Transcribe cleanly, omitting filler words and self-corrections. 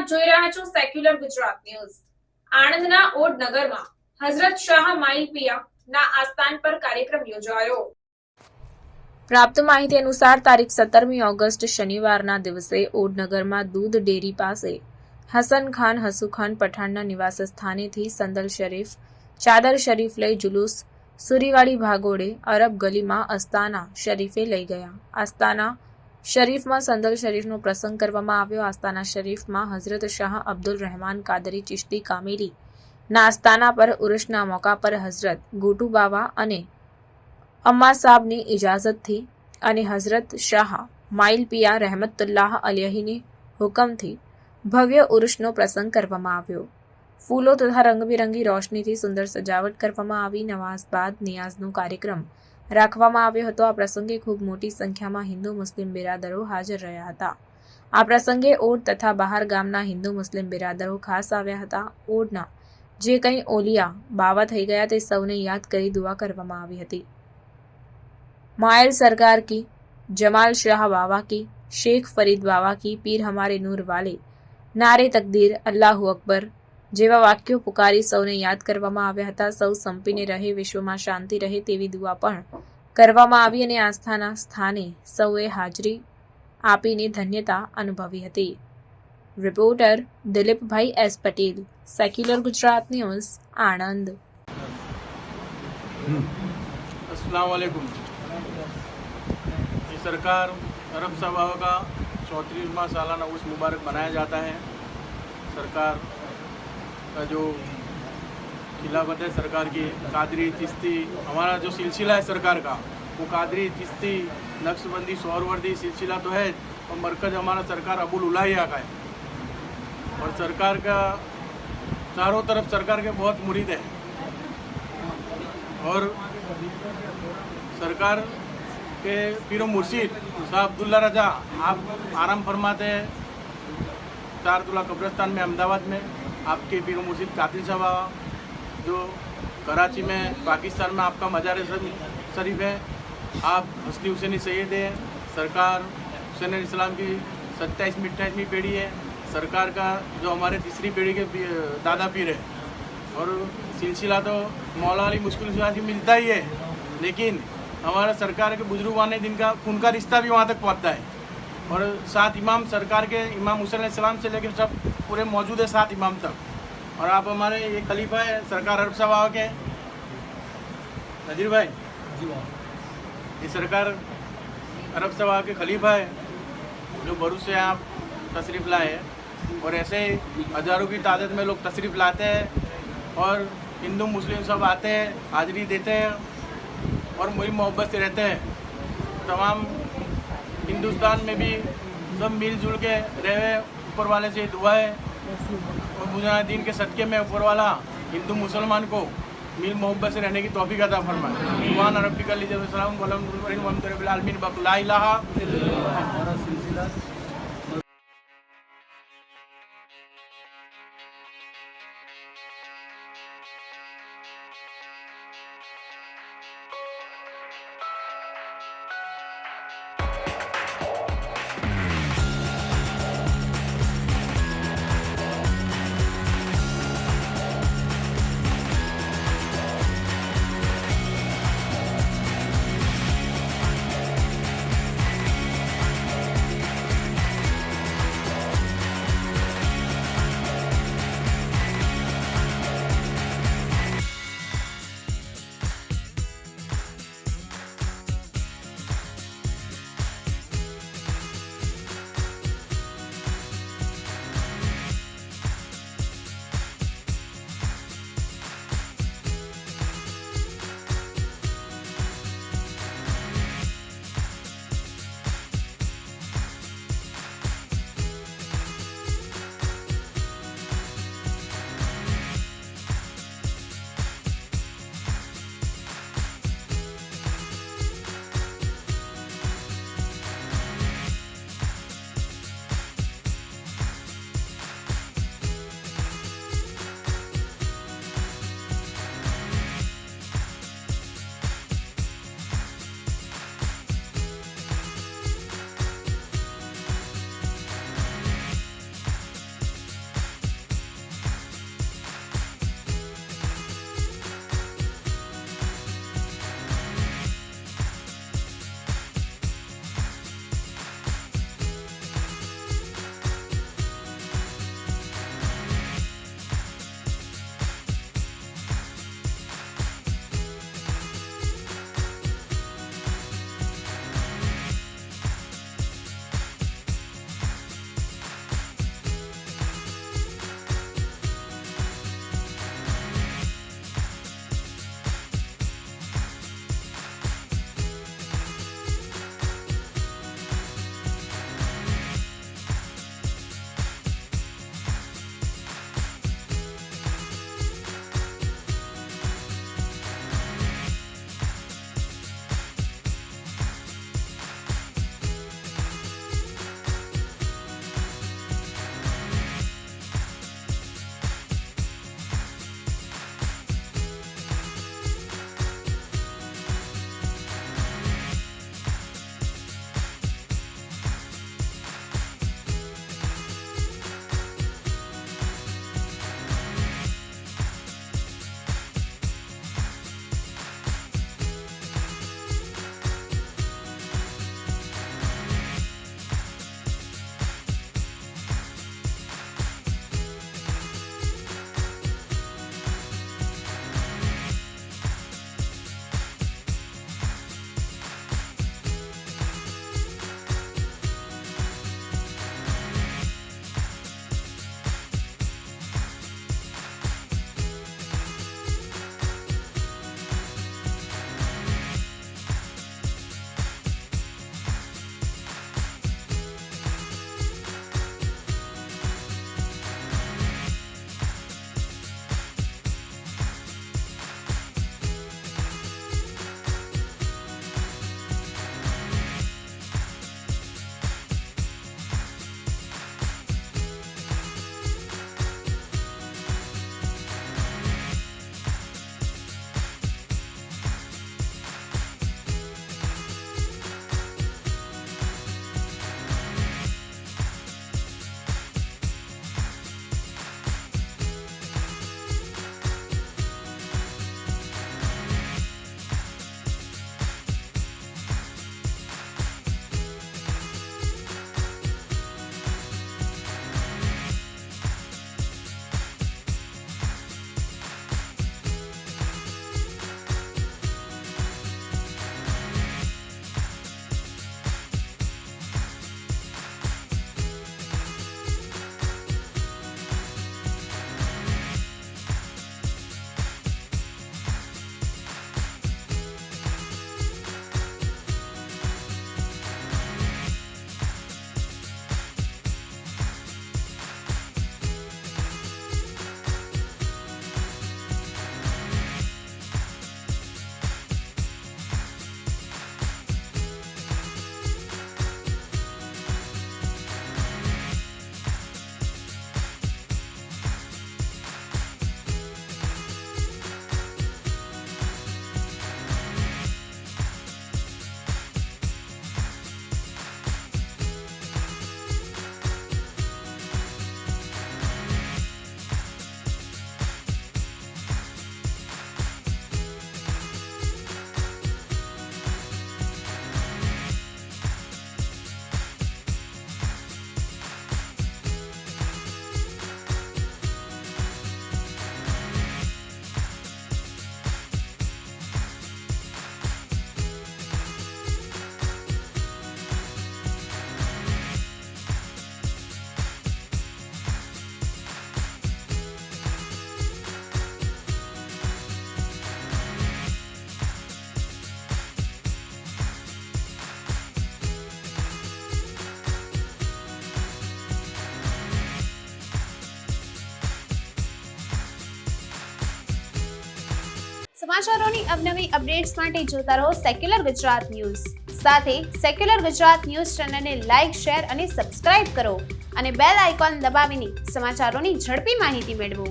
આપ જોઈ રહ્યા છો સેક્યુલર ગુજરાત ન્યૂઝ। આણંદના ઓડનગરમાં હઝરત શાહ માઇલપિયાના આસ્થાન પર કાર્યક્રમ યોજાયો। પ્રાપ્ત માહિતી અનુસાર તારીખ 17મી ઓગસ્ટ શનિવારના દિવસે ઓડનગરમાં દૂધ ડેરી પાસે હસન ખાન હસુખાન પઠાણના નિવાસ સ્થાનેથી સંદલ શરીફ ચાદર શરીફ લઈ જુલુસ સુરીવાડી ભાગોળે અરબ ગલીમાં અસ્તાના શરીફે લઈ ગયા। આસ્તાના શરીફમાં સંદલ શરીફનો પ્રસંગ કરવામાં આવ્યો। આસ્તાના શરીફમાં હઝરત શાહ અબ્દુલ રહેમાન કાદરી ચિશ્તી કામેલી ના આસ્તાના પર ઉર્સના મોકા પર હઝરત ગોટુ બાવા અને અમ્મા સાબની ઇજાઝતથી અને હઝરત શાહ માઇલપિયા રહેમતુલ્લાહ અલયહીની હુકમથી ભવ્ય ઉર્સનો પ્રસંગ કરવામાં આવ્યો। ફૂલો તથા રંગબેરંગી રોશનીથી સુંદર સજાવટ કરવામાં આવી। નમાઝ બાદ નિયાઝનો કાર્યક્રમ રાખવામાં આવ્યો હતો। આ પ્રસંગે ખૂબ મોટી સંખ્યામાં હિન્દુ મુસ્લિમ બિરાદરો હાજર રહ્યા હતા। આ પ્રસંગે ઓડ તથા બહાર ગામના હિન્દુ મુસ્લિમ બિરાદરો ખાસ આવ્યા હતા। ઓડના જે કંઈ ઓલિયા બાવા થઈ ગયા તે સૌને યાદ કરી દુઆ કરવામાં આવી હતી। मायल सरकार की, जमाल शाह बाबा की, शेख फरीद बाबा की, पीर हमारे नूर वाले, नारे तकदीर, अल्लाहु अकबर જેવા વાક્યો પુકારી સૌને યાદ કરવામાં આવ્યા હતા। સૌ સંપીને રહે, વિશ્વમાં શાંતિ રહે તેવી દુઆ પણ કરવામાં આવી અને આસ્થાના સ્થાને સૌએ હાજરી આપીને ધન્યતા અનુભવી હતી। Reporter Dilipbhai S Patel, secular Gujarat news, Anand. अस्सलाम वालेकुम। ये सरकार अरब सभा का 34वां सालाना उर्स मुबारक मनाया जाता है। सरकार का जो खिलाफत है सरकार की कादरी चिश्ती, हमारा जो सिलसिला है सरकार का वो कादरी चिश्ती नक्शबंदी सोहरवर्दी सिलसिला तो है और मरकज़ हमारा सरकार अबुल उलाहिया का है। और सरकार का चारों तरफ सरकार के बहुत मुरीद है और सरकार के पीरो मुर्शिद शाह अब्दुल्ला रजा आप आराम फरमाते हैं चारतुला कब्रिस्तान में अहमदाबाद में। आपके पीरो मुर्शिद कातिल साहब जो कराची में पाकिस्तान में आपका मजार शरीफ है। आप हसनी हुसैनी सैयद हैं। सरकार हुसैन इस्लाम की 27वीं 28वीं पीढ़ी है। सरकार का जो हमारे तीसरी पीढ़ी के दादा पीर है और सिलसिला तो मौला अली मुश्किल से मिलता ही है, लेकिन हमारा सरकार के बुजुर्गान दिन का उनका रिश्ता भी वहाँ तक पहुँचता है। और 7 इमाम सरकार के इमाम हुसैन सलाम से लेकर सब पूरे मौजूद है 7 इमाम तक। और आप हमारे ये खलीफा है सरकार अरब सभा के नजीर भाई जी। ये सरकार अरब सभा के खलीफा है जो भरूच से आप तशरीफ़ लाए हैं। और ऐसे हज़ारों की तादाद में लोग तशरीफ़ लाते हैं और हिंदू मुस्लिम सब आते हैं, हाज़िरी देते हैं और मुझे मोहब्बत से रहते हैं। तमाम हिंदुस्तान में भी सब मिलजुल के रहे। ऊपर वाले से दुआ है और मुजाहिदीन के सदक़े में ऊपर वाला हिंदू मुसलमान को मिल मोहब्बत से रहने की तौफीक अता फरमाए। सुभान रब्बिकल सलाम वलहम्दुलिल्लाहि आलमीन ला इलाहा। हमारा सिलसिला સમાચારોની અવનવી અપડેટ્સ માટે જોતા રહો સેક્યુલર ગુજરાત ન્યૂઝ. સાથે સેક્યુલર ગુજરાત ન્યૂઝ ચેનલને લાઇક, શેર અને સબસ્ક્રાઇબ કરો અને બેલ આઇકોન દબાવીને સમાચારોની ઝડપી માહિતી મેળવો.